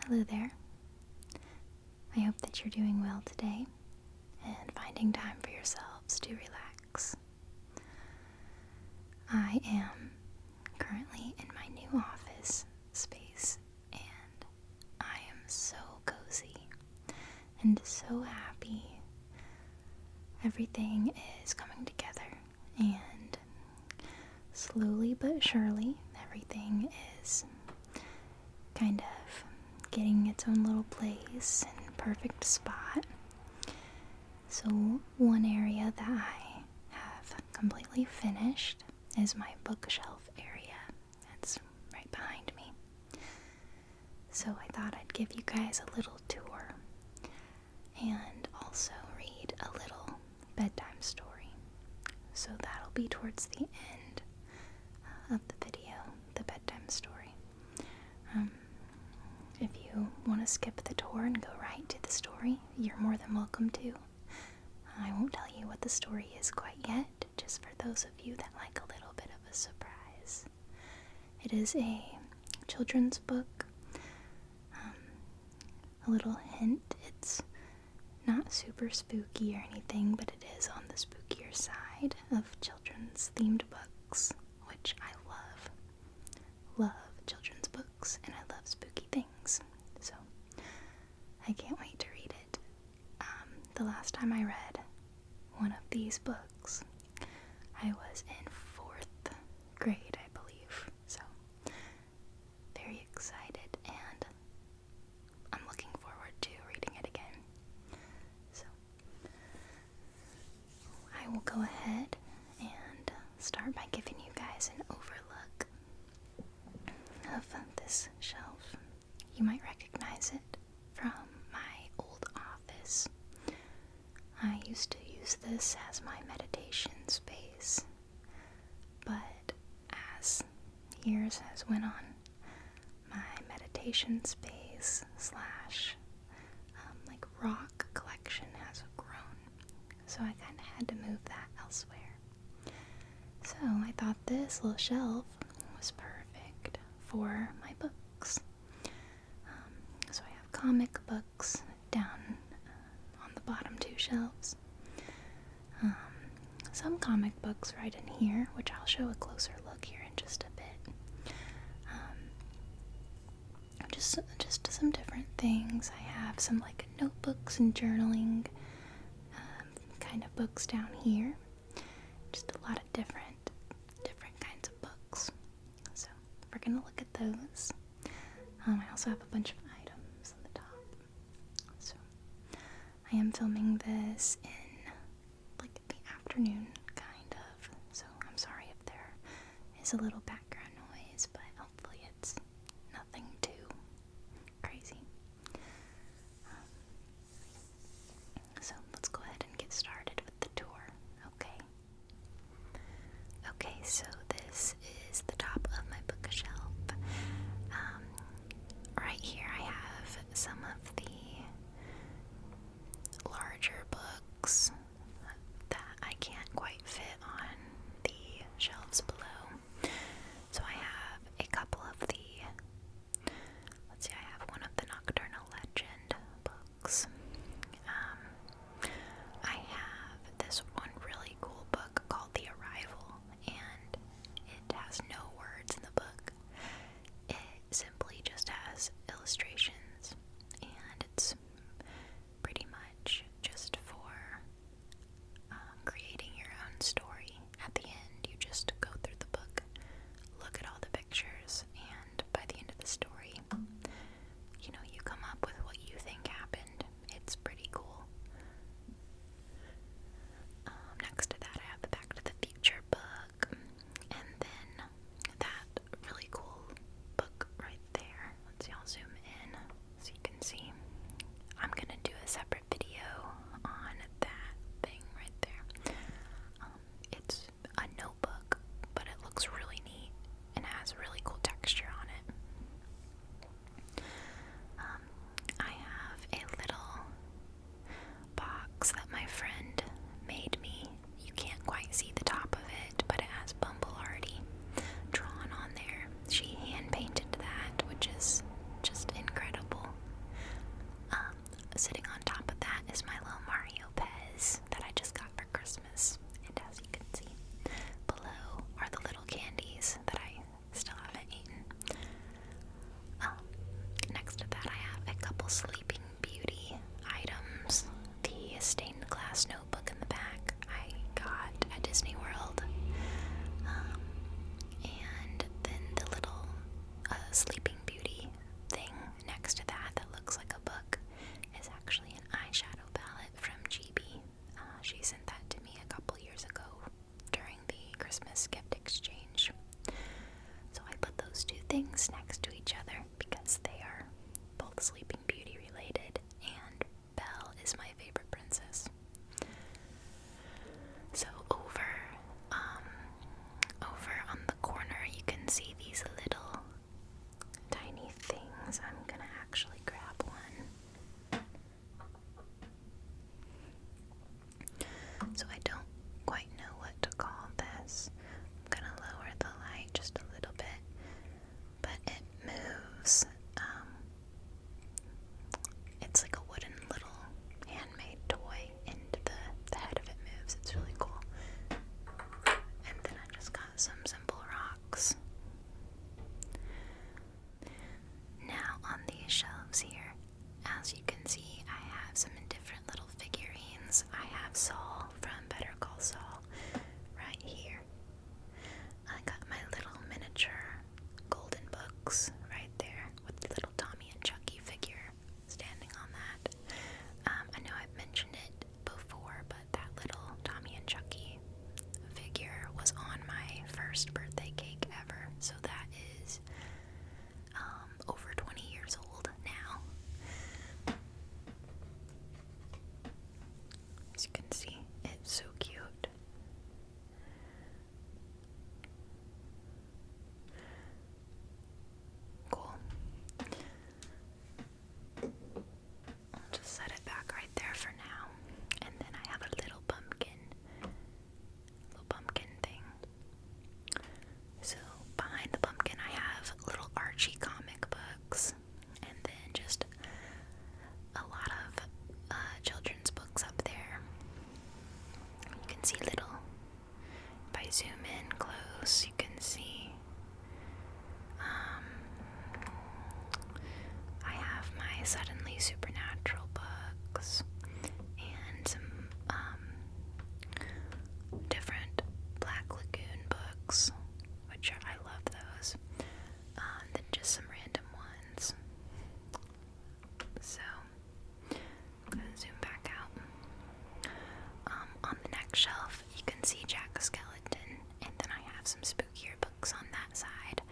Hello there. I hope that you're doing well today and finding time for yourselves to relax. I am currently in my new office space and I am so cozy and so happy. Everything is coming together and slowly but surely everything is kind of getting its own little place and perfect spot. So one area that I have completely finished is my bookshelf area. It's right behind me. So I thought I'd give you guys a little tour and also read a little bedtime story. So that'll be towards the end of the video, the bedtime story. If you want to skip the tour and go right to the story, you're more than welcome to. I won't tell you what the story is quite yet, just for those of you that like a little bit of a surprise. It is a children's book. A little hint, it's not super spooky or anything, but it is on the spookier side of children's themed books, which I love. Love children's books, and I love spooky things, so I can't wait to read it. The last time I read one of these books, I was in 4th grade, I believe, so very excited, and I'm looking forward to reading it again. So I will go ahead and start by giving you guys an overlook of this shelf. You might recognize it from my old office. I used to use this as my meditation space, but as years has went on, my meditation space slash like rock collection has grown, so I kind of had to move that elsewhere. So I thought this little shelf was perfect for my books. So I have comic books down on the bottom 2 shelves. Some comic books right in here, which I'll show a closer look here in just a bit. Just some different things. I have some like notebooks and journaling kind of books down here. Just a lot of different kinds of books. So we're gonna look at those. I also have a bunch of items on the top. So I am filming this in like the afternoon, kind of. So I'm sorry if there is a little background noise, but hopefully it's nothing too crazy. So let's go ahead and get started with the tour, okay? Okay, so this is the top of my bookshelf. Right here I have some of the larger books that I can't quite fit on the shelves below. Sleeping Beauty thing next to that that looks like a book is actually an eyeshadow palette from GB. She sent that to me a couple years ago during the Christmas gift exchange. So I put those two things next to each other because they are both Sleeping Beauty related, and Belle is my favorite princess. So over on the corner you can see these little tiny things. I'm gonna actually grab one. So I don't quite know what to call this. I'm gonna lower the light just a little bit, but it moves. It's like a wooden little handmade toy, and the head of it moves. It's really cool. And then I just got some simple rocks. Now on these shelves here, as you can see, I have some different little figurines. I have Saul from Better Call Saul right here. I got my little miniature golden books right there with the little Tommy and Chucky figure standing on that. I know I've mentioned it before, but that little Tommy and Chucky figure was on my first birthday cake ever, so that is over 20 years old now. As you can see, it's so cute. Cool. I'll just set it back right there for now. And then I have a little pumpkin thing. So behind the pumpkin I have little Archie comic books, and then just a lot of children's books up there. You can see little, if I zoom in close, you can see I have my Suddenly Supernatural books and some different Black Lagoon books, which I love those. Then just some random ones. So I'm gonna zoom back out. On the next shelf, you can see Jack Skellington, and then I have some spookier books on that side.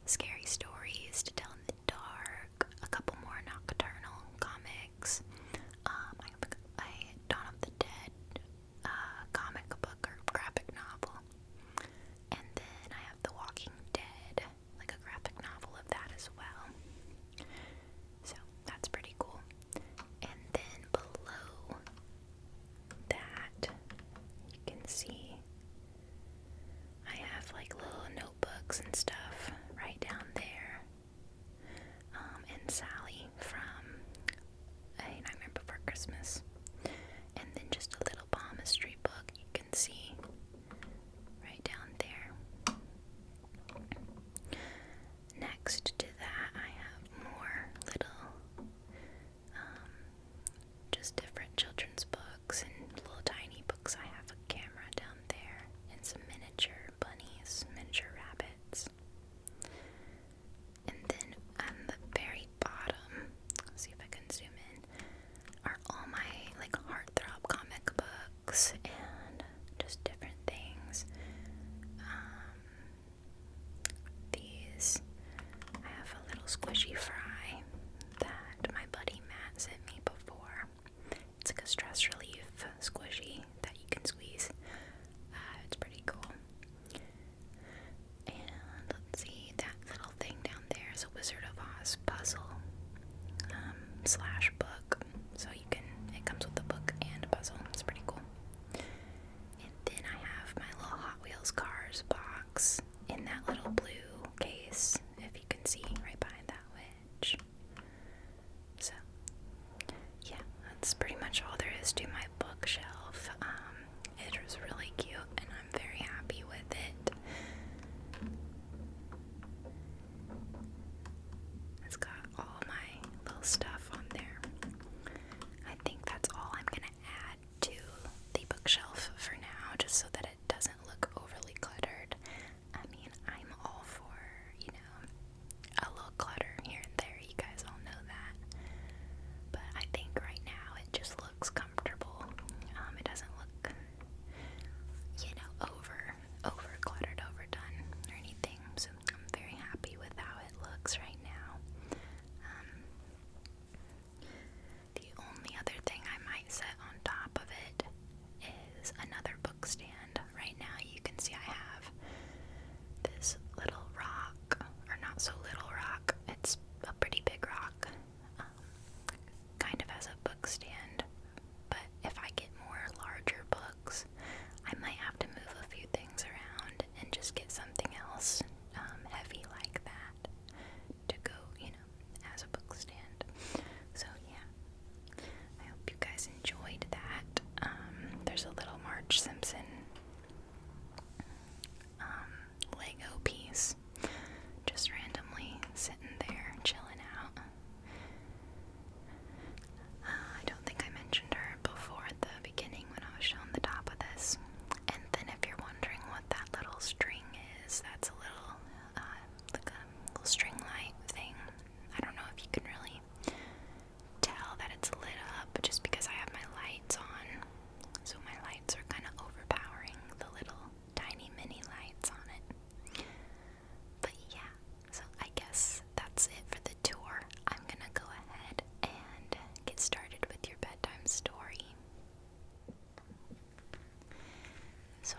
Scary stories to tell in the dark, a couple more nocturnal comics. I have a Dawn of the Dead comic book or graphic novel, and then I have The Walking Dead, like a graphic novel of that as well. So that's pretty cool. And then below that, you can see I have like little notebooks and stuff right down there. And Sally from A Nightmare Before Christmas. And then just a little palmistry book you can see right down there. Next to that I have more little just different children's books and little tiny books. I have a camera down there and some miniature bunnies, miniature rabbits. And then on the very bottom, let's see if I can zoom in, are all my like Heartthrob comic books and just different things. These, I have a little squishy fry that my buddy Matt sent me before. It's like a stress relief squishy that you can squeeze. It's pretty cool. And let's see, that little thing down there is a Wizard of Oz puzzle slash book. So it comes with a book and a puzzle. It's pretty cool. And then I have my little Hot Wheels cars box in that little blue case, if you can see right behind that wedge. So yeah, that's pretty much all there is to my bookshelf. It was really cute and I'm very happy with it. It's got all my little stuff on there.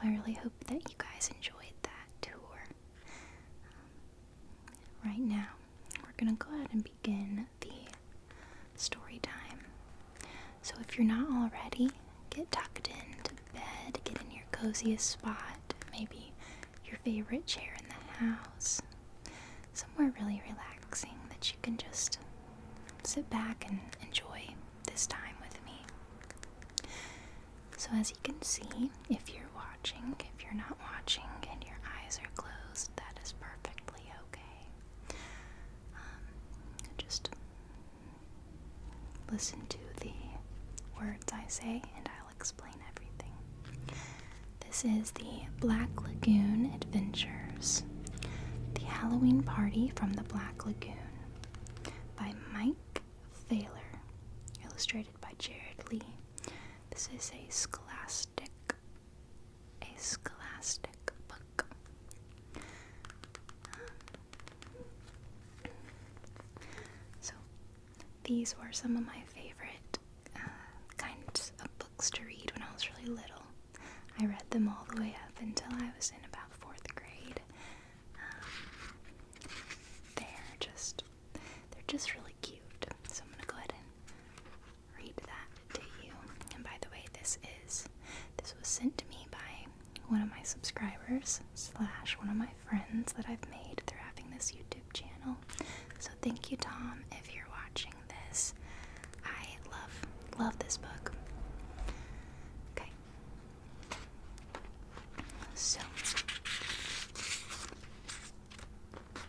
I really hope that you guys enjoyed that tour. Right now, we're going to go ahead and begin the story time. So if you're not already, get tucked into bed, get in your coziest spot, maybe your favorite chair in the house, somewhere really relaxing that you can just sit back and enjoy this time with me. So as you can see, if you're watching, if you're not watching, and your eyes are closed, that is perfectly okay. Just listen to the words I say and I'll explain everything. This is the Black Lagoon Adventures, The Halloween Party from the Black Lagoon by Mike Thaler, illustrated by Jared Lee. This is a scholastic book. So these were some of my favorite kinds of books to read when I was really little. I read them all the way up until I was in about 4th grade. They're just really cute. So I'm gonna go ahead and read that to you. And by the way, this was sent to me by one of my subscribers / one of my friends that I've made through having this YouTube channel. So thank you, Tom, if you're watching this. I love this book. Okay. So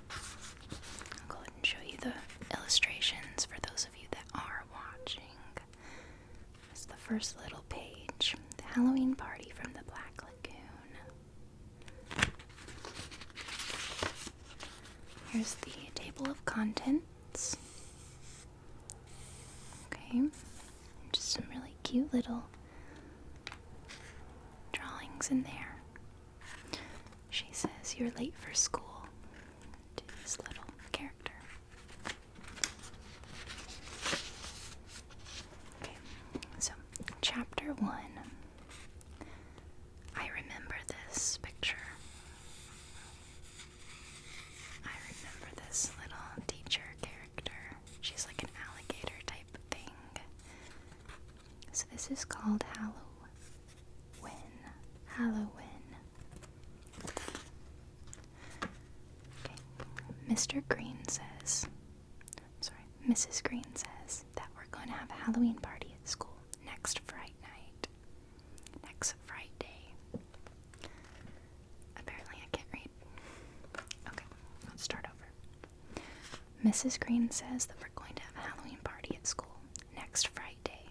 I'll go ahead and show you the illustrations for those of you that are watching. It's the first little page. The Halloween Party from the Black Lagoon. Here's the table of contents. Okay, just some really cute little drawings in there. She says, "You're late for school," to this little character. Okay, so chapter 1. I remember this picture. I remember this little teacher character. She's like an alligator type thing. So this is called Halloween. Okay. Mrs. Green says that we're going to have a Halloween party at school next Friday. Apparently I can't read. Okay, let's start over. Mrs. Green says that we're going to have a Halloween party at school next Friday.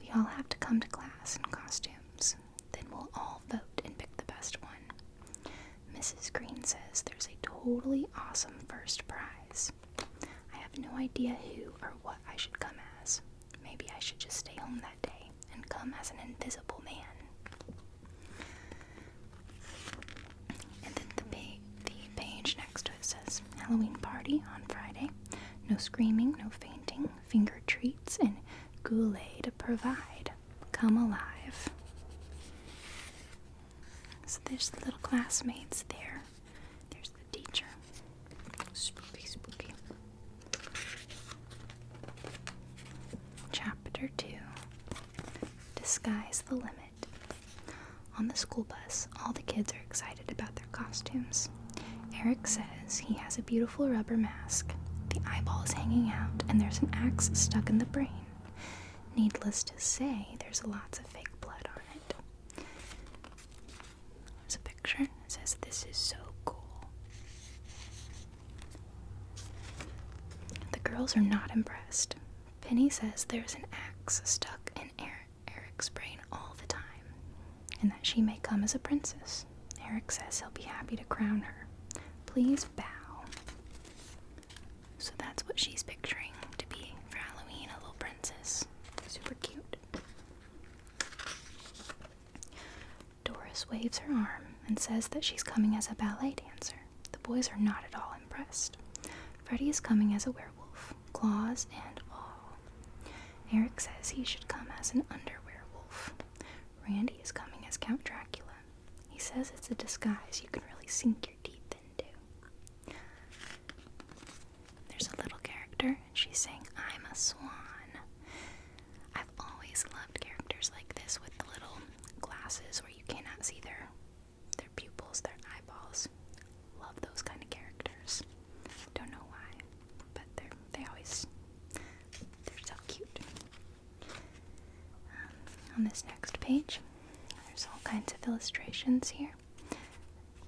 We all have to come to class in costumes. Then we'll all vote and pick the best one. Mrs. Green says there's a totally awesome first prize. I have no idea who or what I should come as. Maybe I should just stay home that day and come as an invisible man. And then the page next to it says, Halloween party on Friday. No screaming, no fainting, finger treats, and Goulet to provide. Come alive. So there's the little classmates there. There's the teacher. Spooky, spooky. Chapter 2. Sky's the limit. On the school bus, all the kids are excited about their costumes. Eric says he has a beautiful rubber mask. The eyeball is hanging out, and there's an axe stuck in the brain. Needless to say, there's lots of fake blood on it. There's a picture. It says, "This is so cool." The girls are not impressed. Penny says there's an axe stuck in Eric's brain all the time, and that she may come as a princess. Eric says he'll be happy to crown her. Please bow. So that's what she's picturing to be for Halloween, a little princess. Super cute. Doris waves her arm and says that she's coming as a ballet dancer. The boys are not at all impressed. Freddie is coming as a werewolf, claws and all. Eric says he should come as an underwerewolf. Randy is coming as Count Dracula. says it's a disguise you can really sink your teeth into. There's a little character, and she's saying, "I'm a swan." I've always loved characters like this with the little glasses where you cannot see their pupils, their eyeballs. Love those kind of characters. Don't know why, but they're so cute. On this next page, there's all kinds of illustrations here.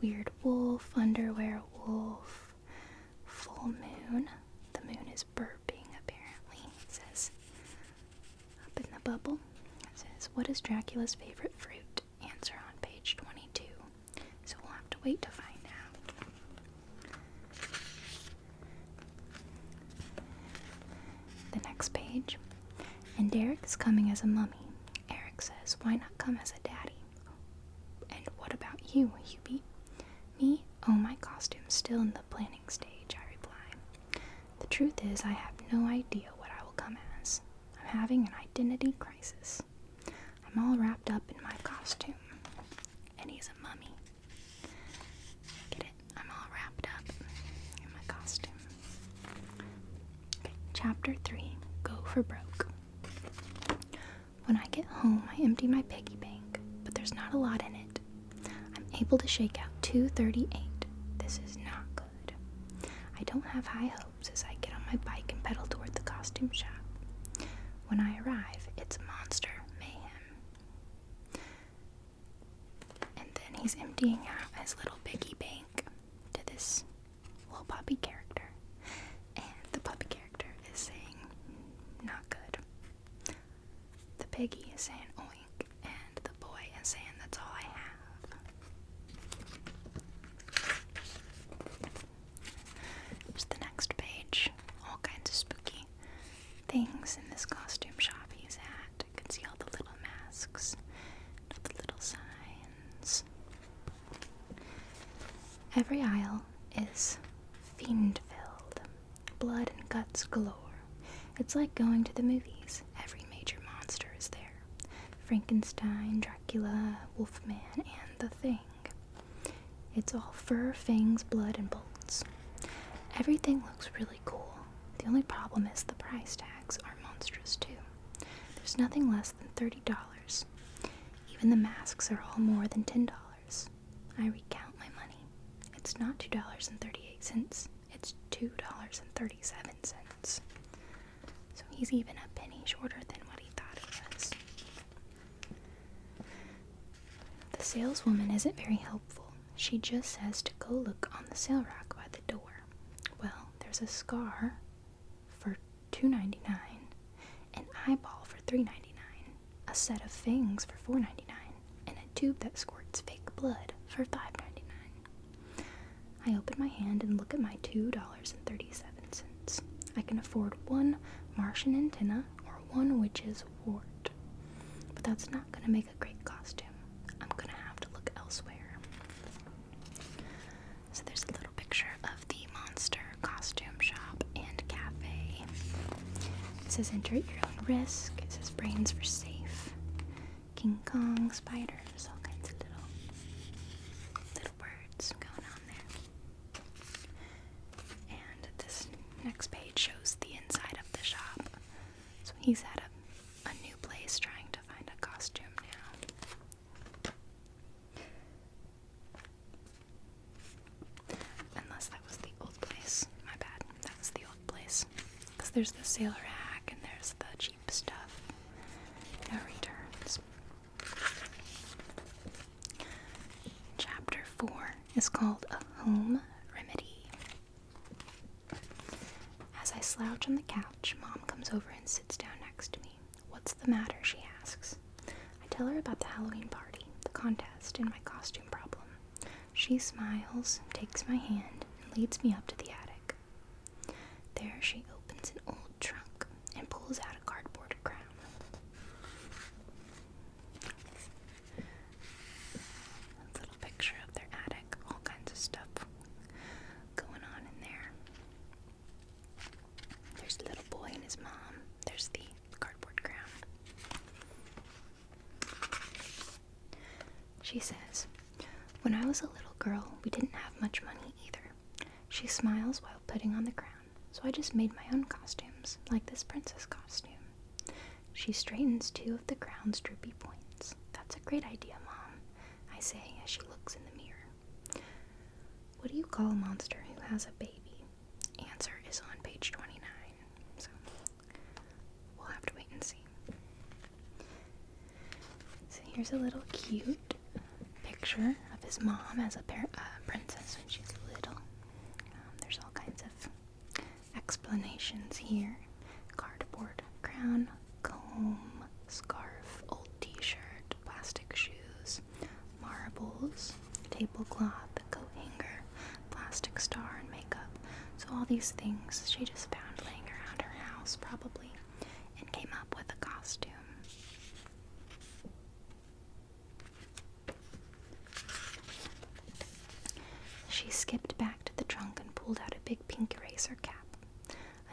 Weird wolf, underwear wolf, full moon. The moon is burping, apparently. It says up in the bubble. It says, "What is Dracula's favorite fruit?" Answer on page 22. So we'll have to wait to find out. The next page. And Derek is coming as a mummy. Eric says, "Why not come as a daddy?" "And what about you, Hubie?" "Me? Oh, my costume's still in the planning stage," I reply. "The truth is, I have no idea what I will come as. I'm having an identity crisis. I'm all wrapped up in my costume." And he's a mummy. Get it? I'm all wrapped up in my costume. Okay, chapter 3, Go for Broke. When I get home, I empty my piggy bank, but there's not a lot in it. I'm able to shake out $2.38. This is not good. I don't have high hopes as I get on my bike and pedal toward the costume shop. When I arrive, it's monster mayhem. And then he's emptying out his little piggy bank to this little puppy character. And the puppy character is saying, "Not good." The piggy is saying, "Oink," and the boy is saying, "That's all I have." Here's the next page. All kinds of spooky things in this costume shop he's at. You can see all the little masks, all the little signs. Every aisle is fiend-filled. Blood and guts galore. It's like going to the movies. Every major monster is there. Frankenstein, Dracula, Wolfman, and the Thing. It's all fur, fangs, blood, and bolts. Everything looks really cool. The only problem is the price tags are monstrous too. There's nothing less than $30. Even the masks are all more than $10. I recount my money. It's not $2.38. It's $2.37. So he's even a penny shorter than what he thought it was. The saleswoman isn't very helpful. She just says to go look on the sale rack by the door. Well, there's a scar for $2.99, an eyeball for $3.99, a set of fangs for $4.99, and a tube that squirts fake blood for $5.99. I open my hand and look at my $2.37. I can afford one Martian antenna or one witch's wart. But that's not going to make a great costume. I'm going to have to look elsewhere. So there's a little picture of the monster costume shop and cafe. It says enter at your own risk. It says brains for safe. King Kong, spiders, all kinds of little birds going on there. And this next page shows the inside of the shop. So he's at a new place trying to find a costume now. Unless that was the old place. My bad. That was the old place. Because there's the sale rack and there's the cheap stuff. No returns. Chapter 4 is called A Home Remedy. As I slouch on the couch, Mom comes over and sits down next to me. "What's the matter?" she asks. I tell her about the Halloween party, the contest, and my costume problem. She smiles, takes my hand, and leads me up to the attic. There she opens an old trunk and pulls out a cardboard crown. A little picture of their attic, all kinds of stuff going on in there. There's the little boy and his mom. There's the cardboard crown. She says, When I was a little girl, we didn't have much money either. She smiles while putting on the crown, so I just made my own costumes, like this princess costume. She straightens 2 of the crown's droopy points. That's a great idea, Mom, I say as she looks in the mirror. What do you call a monster who has a baby? Answer is on page 29, so we'll have to wait and see. So here's a little cute picture of his mom as a princess when she's little. There's all kinds of explanations here. Cardboard crown, comb, scarf, old t-shirt, plastic shoes, marbles, tablecloth, coat hanger, plastic star, and makeup. So all these things she just found laying around her house probably and came up with a costume. She skipped back to the trunk and pulled out a big pink eraser cap.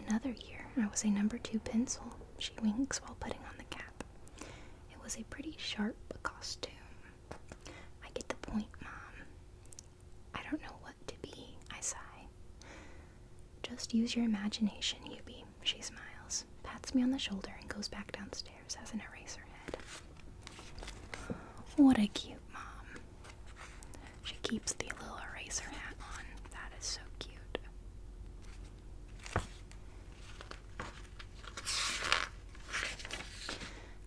Another year, I was a number 2 pencil, she winks while putting on the cap. It was a pretty sharp costume. I get the point, Mom. I don't know what to be, I sigh. Just use your imagination, Hubie, she smiles, pats me on the shoulder, and goes back downstairs as an eraser head. What a cute mom. She keeps the little eraser hat on. That is so cute.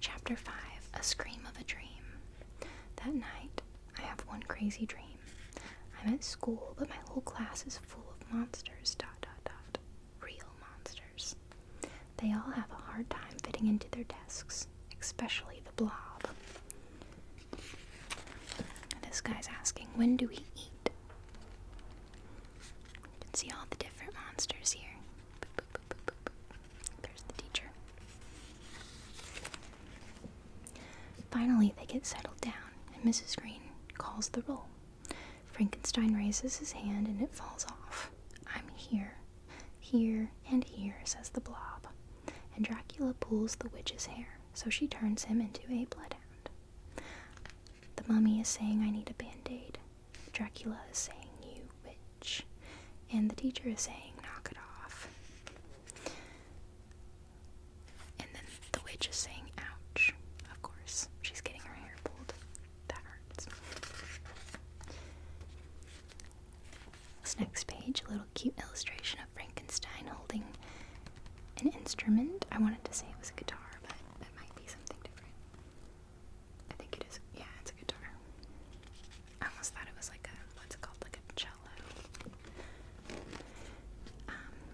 Chapter 5, A Scream of a Dream. That night, I have one crazy dream. I'm at school, but my whole class is full of monsters, ... Real monsters. They all have a hard time fitting into their desks, especially the blob. This guy's asking, when do we eat? You can see all the different monsters here. Boop, boop, boop, boop, boop, boop. There's the teacher. Finally, they get settled down, and Mrs. Green calls the roll. Frankenstein raises his hand, and it falls off. I'm here, and here, says the blob. And Dracula pulls the witch's hair, so she turns him into a bloodhound. The mummy is saying, I need a band-aid. Dracula is saying, you witch. And the teacher is saying, knock it off. And then the witch is saying, ouch. Of course, she's getting her hair pulled. That hurts. This next page, a little cute illustration of Frankenstein holding an instrument. I wanted to say it was a guitar, but that might be something different. I think it is. Yeah, it's a guitar. I almost thought it was like a, what's it called? Like a cello.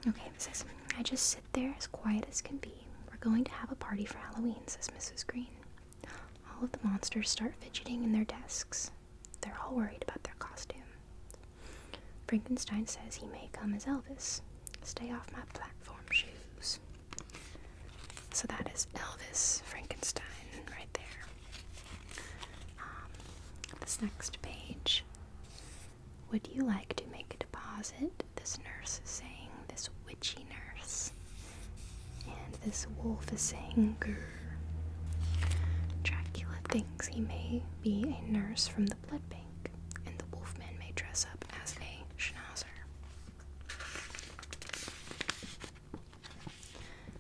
Okay, it says, I just sit there as quiet as can be. We're going to have a party for Halloween, says Mrs. Green. All of the monsters start fidgeting in their desks. They're all worried about their costume. Frankenstein says he may come as Elvis. Stay off my platform shoes. So that is Elvis Frankenstein right there. This next page. Would you like to make a deposit? This nurse is saying, this witchy nurse. And this wolf is saying, grr. Dracula thinks he may be a nurse from the blood bank, and the wolfman may dress up as a schnauzer.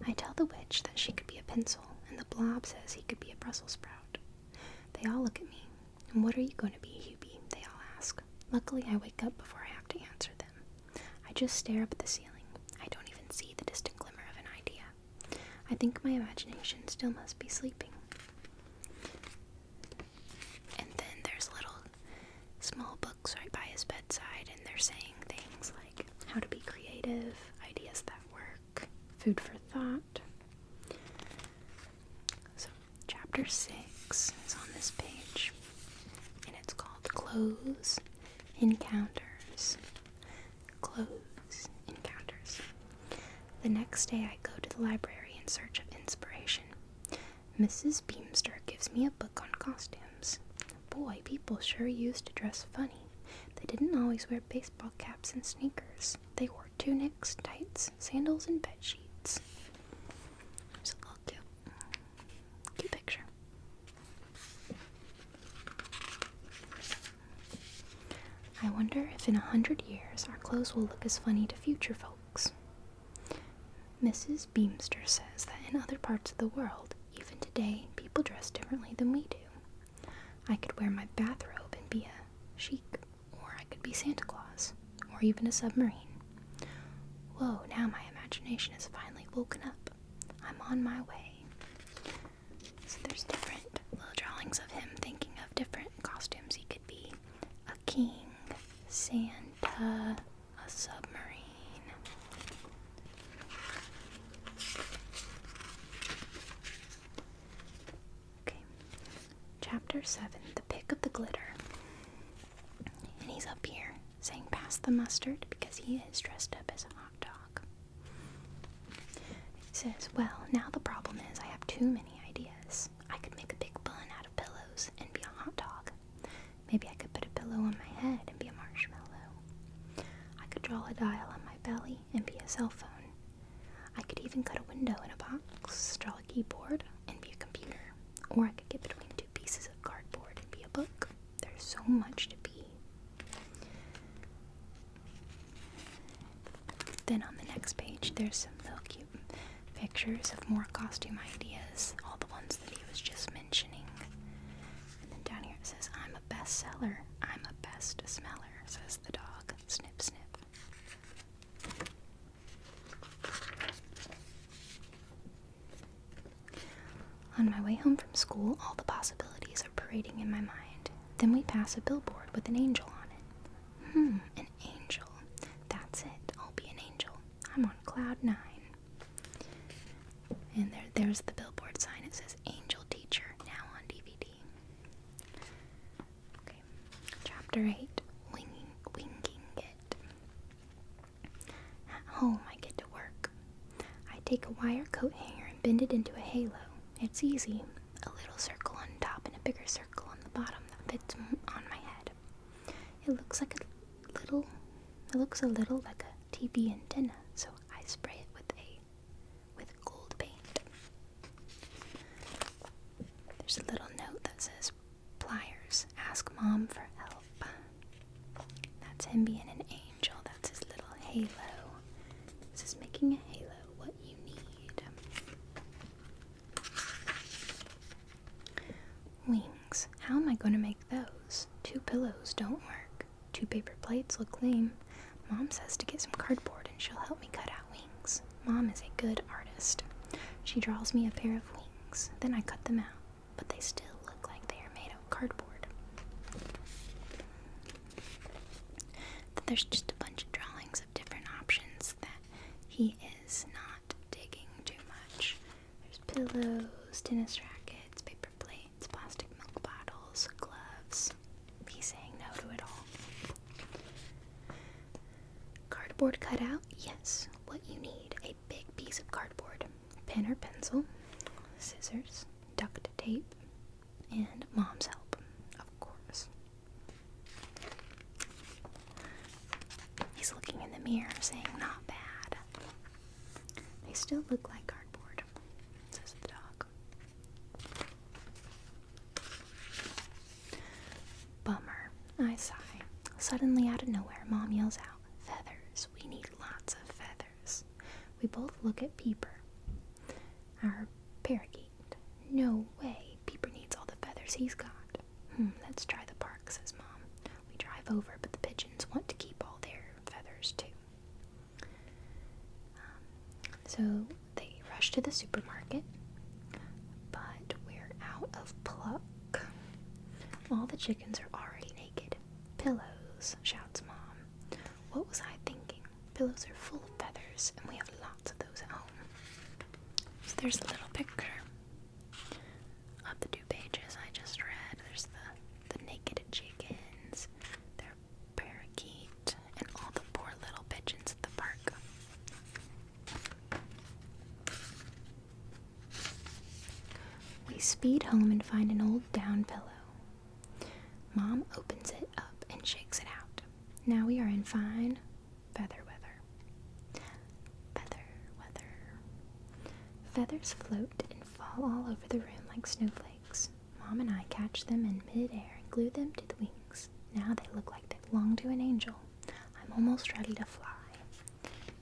I tell the witch that she could be a pencil, and the blob says he could be a Brussels sprout. They all look at me. And what are you going to be, Hubie? They all ask. Luckily, I wake up before I have to answer them. I just stare up at the ceiling. I don't even see the distant glimmer of an idea. I think my imagination still must be sleeping. And then there's little small books right by his bedside, and they're saying things like how to be creative, ideas that work, food for thought. So, chapter 6 is on this page, and it's called Close Encounters. Close Encounters. The next day I go to the library in search of inspiration. Mrs. Beamster gives me a book on costumes. Boy, people sure used to dress funny. They didn't always wear baseball caps and sneakers. They wore tunics, tights, sandals, and bed sheets. There's a little cute picture. I wonder if in 100 years our clothes will look as funny to future folks. Mrs. Beamster says that in other parts of the world, even today, people dress differently than we do. I could wear my bathrobe and be a sheik, or I could be Santa Claus, or even a submarine. Whoa, now my imagination has finally woken up. I'm on my way. So there's different little drawings of him thinking of different costumes he could be. A king, Santa, a submarine. Okay, Chapter 7, The Pick of the Glitter. And he's up here saying pass the mustard because he is dressed up as a hot dog. He says, well, now the problem is I have too many ideas. I could make a big bun out of pillows and be a hot dog. Maybe I could put a pillow on my head and be a marshmallow. I could draw a dial on my belly and be a cell phone. I could even cut a window in a box, draw a keyboard, and be a computer. Or I could get between two pieces of cardboard and be a book. There's so much to be. Then on the next page, there's some little cute pictures of more costume ideas, all the ones that he was just mentioning. And then down here it says, I'm a bestseller, I'm a best smeller, says the dog. Snip, snip. On my way home from school, all the possibilities are parading in my mind. Then we pass a billboard with an angel on it. An angel. That's it. I'll be an angel. I'm on cloud 9. And there's the billboard sign. It says Angel Teacher, now on DVD. Okay. Chapter 8, Winging It. At home, I get to work. I take a wire coat hanger and bend it into a halo. It's easy. A little circle on top and a bigger circle on the bottom that fits on my head. It looks a little like a TV antenna, so I spray it with gold paint. There's a little note that says, pliers, ask mom for help. That's him being an angel. That's his little halo. This is making a halo what you need. Wings. How am I going to make those? 2 pillows don't work. 2 paper plates look lame. Mom says to get some cardboard and she'll help me cut out wings. Mom is a good artist. She draws me a pair of wings. Then I cut them out, but they still look like they are made of cardboard. Then there's just a bunch of drawings of different options that he is not digging too much. There's pillows, tennis rackets, paper plates, plastic milk bottles, gloves. He's saying no to it all. Cardboard cutout? Yes. What you need, a big piece of cardboard, pen or pencil, scissors, duct tape, and mom's help, of course. He's looking in the mirror saying not bad. They still look like cardboard, says the dog. Bummer, I sigh. Suddenly out of nowhere, Mom yells out, feathers, we need lots of feathers. We both look at Peeper, our parakeet. No way, Peeper needs all the feathers he's got. Let's try the park, says Mom. We drive over, but the pigeons want to keep all their feathers too. So they rush to the supermarket, but we're out of pluck. All the chickens are already naked. Pillows, shouts Mom. What was I thinking? Pillows are full of feathers, and we have lots of those at home. So there's a little picture of the 2 pages I just read. There's the naked chickens, their parakeet, and all the poor little pigeons at the park. We speed home and find an old down pillow. Mom opens it up and shakes it out. Now we are in fine feather weather. Feather weather. Feathers float and fall all over the room like snowflakes. Mom and I catch them in mid-air and glue them to the wings. Now they look like they belong to an angel. I'm almost ready to fly.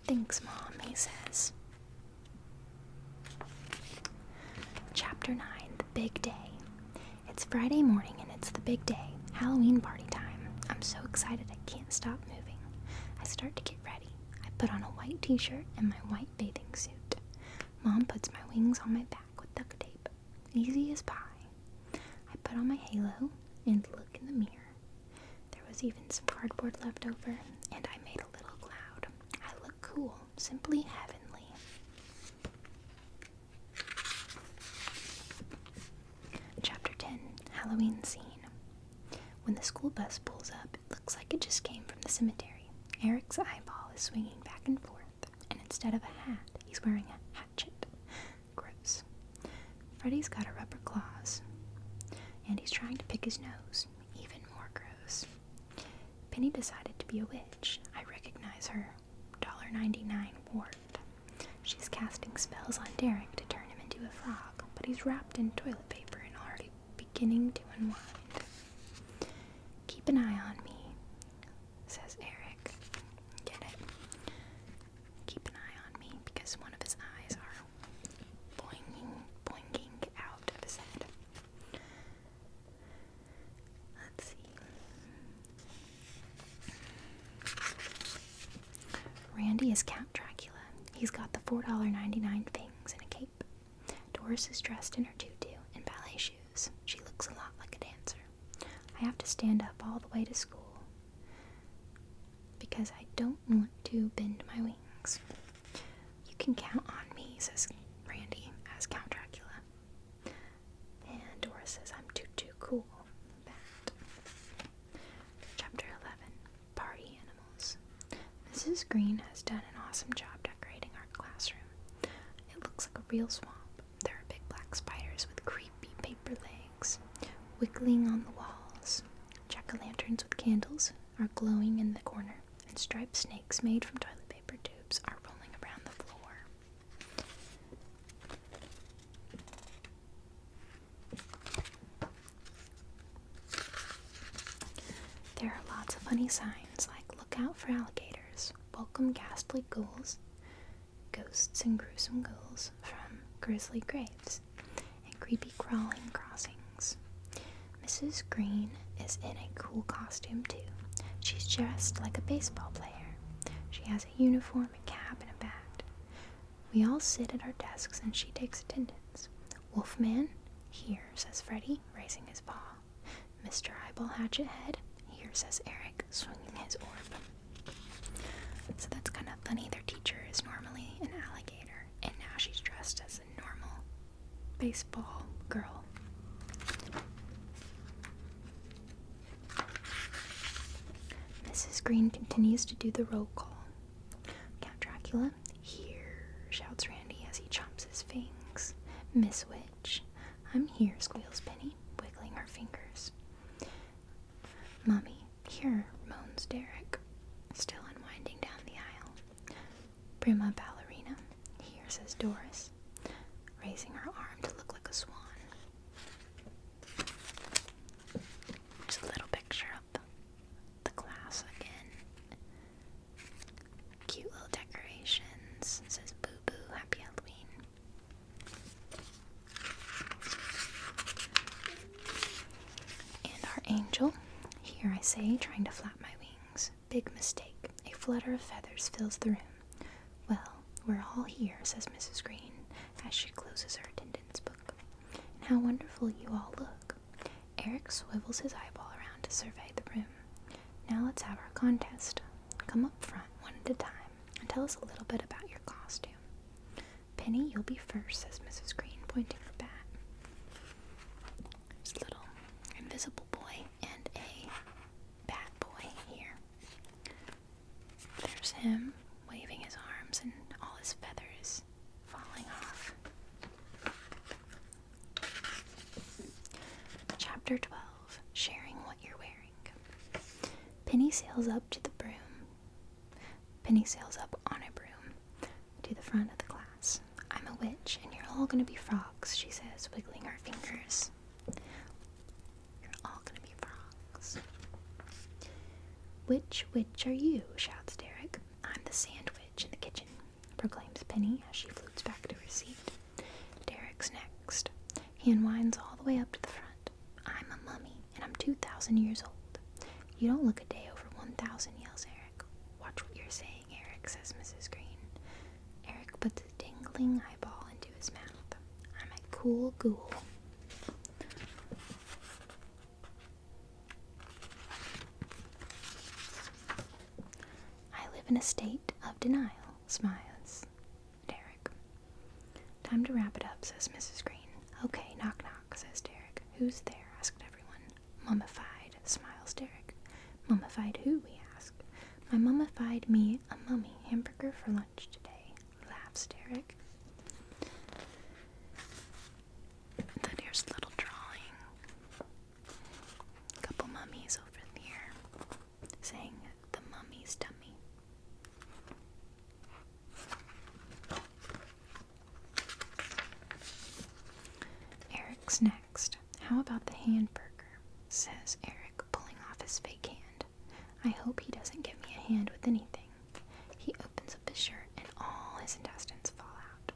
Thanks, Mom, he says. Chapter 9, The Big Day. It's Friday morning and it's the big day, Halloween party time. I'm so excited I can't stop moving. I start to get ready. I put on a white t-shirt and my white bathing suit. Mom puts my wings on my back with duct tape. Easy as pie. I put on my halo and look in the mirror. There was even some cardboard left over, and I made a little cloud. I look cool, simply heavenly. Chapter 10, Halloween Scene. When the school bus pulls up, it looks like it just came from the cemetery. Eric's eyeball is swinging back and forth, and instead of a hat, he's wearing a hatchet. Gross. Freddy's got a rubber claws, and he's trying to pick his nose. Even more gross. Penny decided to be a witch. I recognize her $1.99 ward. She's casting spells on Derek to turn him into a frog, but he's wrapped in toilet paper and already beginning to unwind. Keep an eye on me, says Eric. Get it? Keep an eye on me because one of his eyes are boinking out of his head. Let's see. Randy is Count Dracula. He's got the $4.99 things and a cape. Doris is dressed in her tutu and ballet shoes. She looks a lot like a dancer. I have to stand up all the way to school because I don't want to bend my wings. You can count on me, says Randy as Count Dracula. And Doris says I'm too cool. That. Chapter 11, Party Animals. Mrs. Green has done an awesome job decorating our classroom. It looks like a real swamp. There are big black spiders with creepy paper legs wiggling on the walls. Jack-o'-lanterns with candles are glowing in the corner, and striped snakes made from toilet paper tubes are rolling around the floor. There are lots of funny signs like "Look out for alligators," "Welcome ghastly ghouls," "Ghosts and gruesome ghouls from grisly graves," and "Creepy crawling crossings." Mrs. Green is in a cool costume too. She's dressed like a baseball player. She has a uniform, a cap, and a bat. We all sit at our desks and she takes attendance. "Wolfman, here," says Freddy, raising his paw. "Mr. Eyeball Hatchet Head, here," says Eric, swinging his orb. So that's kind of funny. Their teacher is normally an alligator, and now she's dressed as a normal baseball girl. Mrs. Green continues to do the roll call. "Count Dracula, here," shouts Randy as he chomps his fangs. "Miss Witch, I'm here," squeals Penny, wiggling her fingers. "Mummy, here," moans Derek, still unwinding down the aisle. "Prima ballerina, here," says Doris, raising her arm to look like a swan. There's a little picture of the class again. Cute little decorations. It says "Boo Boo, Happy Halloween." And our angel, here I say, trying to flap my wings. Big mistake. A flutter of feathers fills the room. "Well, we're all here," says Mrs. Green as she closes her attendance book. "And how wonderful you all look." Eric swivels his eyeball around to survey the room. "Now let's have our contest. Come up front one at a time and tell us a little bit about your costume." "Penny, you'll be first," says Mrs. Green, pointing her bat. There's a little invisible boy and a bat boy here. There's him waving his arms and all his feathers falling off. Chapter 12, Sharing What You're Wearing. Penny sails up on a broom to the front of the class. "I'm a witch, and you're all gonna be frogs," she says, wiggling her fingers. You're all gonna be frogs. Which witch are you? Shouts Derek. I'm the sandwich in the kitchen, proclaims Penny as she flutes back to her seat. Derek's next. He unwinds all the way up to the front. I'm a mummy, and I'm 2,000 years old. You don't look a day over 1,000, yells Eric. Watch what you're saying, Eric, says Mrs. Green. Eric puts a tingling eyeball into his mouth. I'm a cool ghoul. I live in a state of denial, smiles Derek. Time to wrap it up, says Mrs. Green. Okay, knock knock, says Derek. Who's there? Asked everyone. Mummified, smiles Derek. Mummified who? We ask. My mummified me a mummy hamburger for lunch today, laughs Derek. Then here's a little drawing. A couple mummies over here saying the mummy's tummy. Eric's next. How about the hamburger? Says Eric, pulling off his fake hand. I hope he doesn't give me a hand with anything. He opens up his shirt and all his intestines fall out.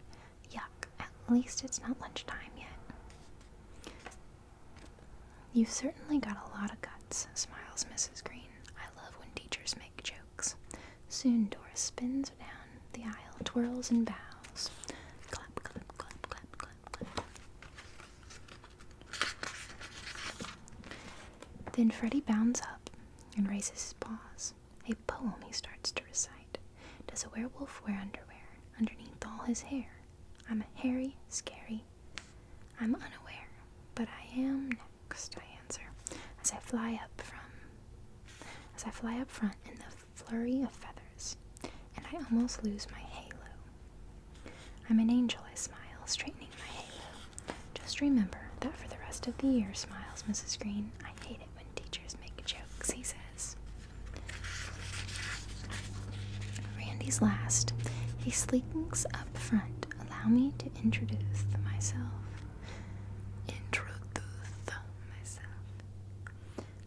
Yuck, at least it's not lunchtime yet. You've certainly got a lot of guts, smiles Mrs. Green. I love when teachers make jokes. Soon Doris spins down the aisle, twirls and bows. Clap, clap, clap, clap, clap, clap. Then Freddie bounds up and raises his paws. A poem he starts to recite. Does a werewolf wear underwear underneath all his hair? I'm a hairy, scary. I'm unaware, but I am next, I answer, as I fly up front in the flurry of feathers, and I almost lose my halo. I'm an angel, I smile, straightening my halo. Just remember that for the rest of the year, smiles Mrs. Green. I hate it when teachers make jokes, he says. Randy's last. He slinks up front. Allow me to introduce myself.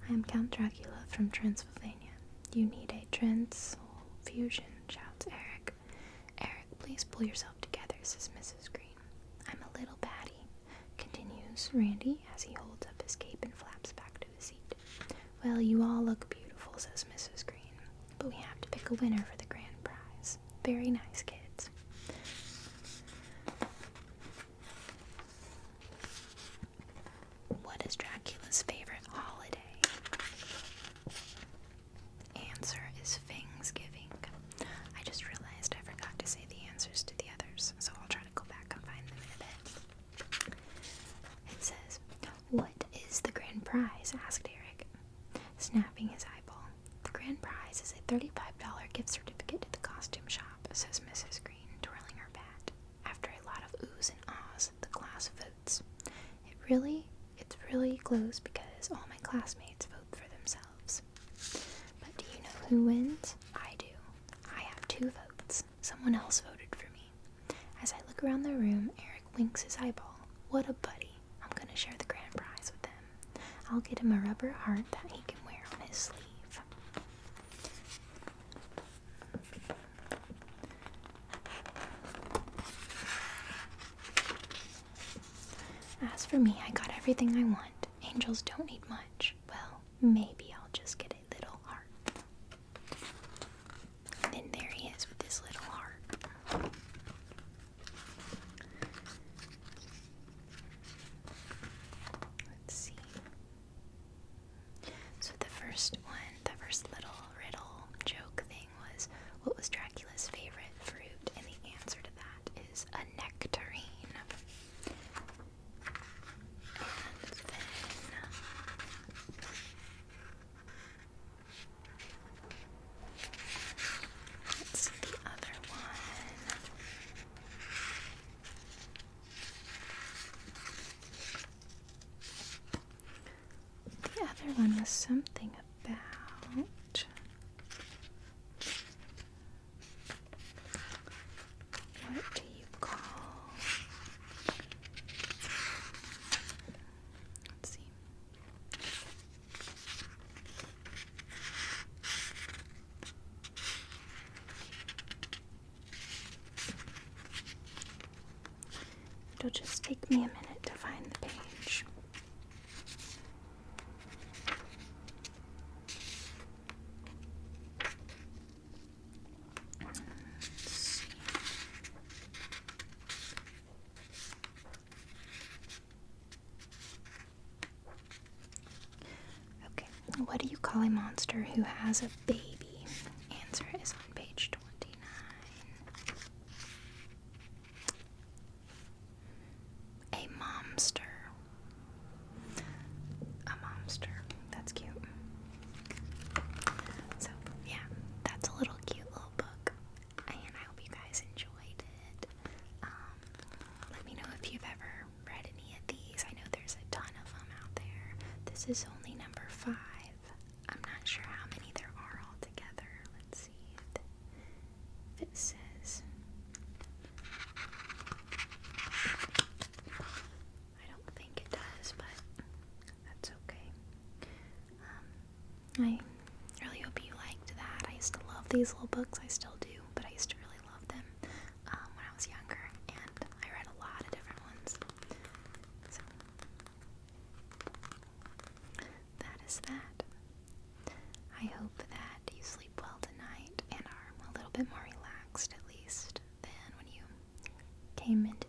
I am Count Dracula from Transylvania. You need a transfusion, shouts Eric. Eric, please pull yourself together, says Mrs. Green. I'm a little batty, continues Randy as he holds up his cape and flaps back to his seat. Well, you all look beautiful, says Mrs. Green, but we have to pick a winner for the grand prize. Very nice, kids. What is Dracula's favorite holiday? Answer is Thanksgiving. I just realized I forgot to say the answers to the others, so I'll try to go back and find them in a bit. It says, what is the grand prize? Asked Eric, snapping his eyeball. The grand prize is a $35 gift certificate to the costume shop, says Mrs. Green, twirling her bat. After a lot of oohs and ahs, the class votes. It's really close because all my classmates vote for themselves. But do you know who wins? I do. I have 2 votes. Someone else voted for me. As I look around the room, Eric winks his eyeball. What a buddy. I'm going to share the grand prize with him. I'll get him a rubber heart that he can wear on his sleeve. As for me, I got everything I want. Angels don't need much. Well, maybe I'll just get a little heart. And then there he is with his little heart. Let's see. So the first little riddle joke thing was, what was Dracula's favorite fruit? And the answer to that is a nectarine. One was something about what do you call, let's see, It'll just take me a minute to find the page. Okay, what do you call a monster who has a baby? Answer is on page 29. A momster. A momster. That's cute. So, yeah, that's a little cute little book. And I hope you guys enjoyed it. Let me know if you've ever read any of these. I know there's a ton of them out there. This is only number 5. I'm not sure how many there are altogether. Let's see if it says. I don't think it does, but that's okay. I really hope you liked that. I used to love these little books. I still do, but I used to really love them when I was younger, and I read a lot of different ones. So that is that. I hope that you sleep well tonight and are a little bit more relaxed, at least, than when you came into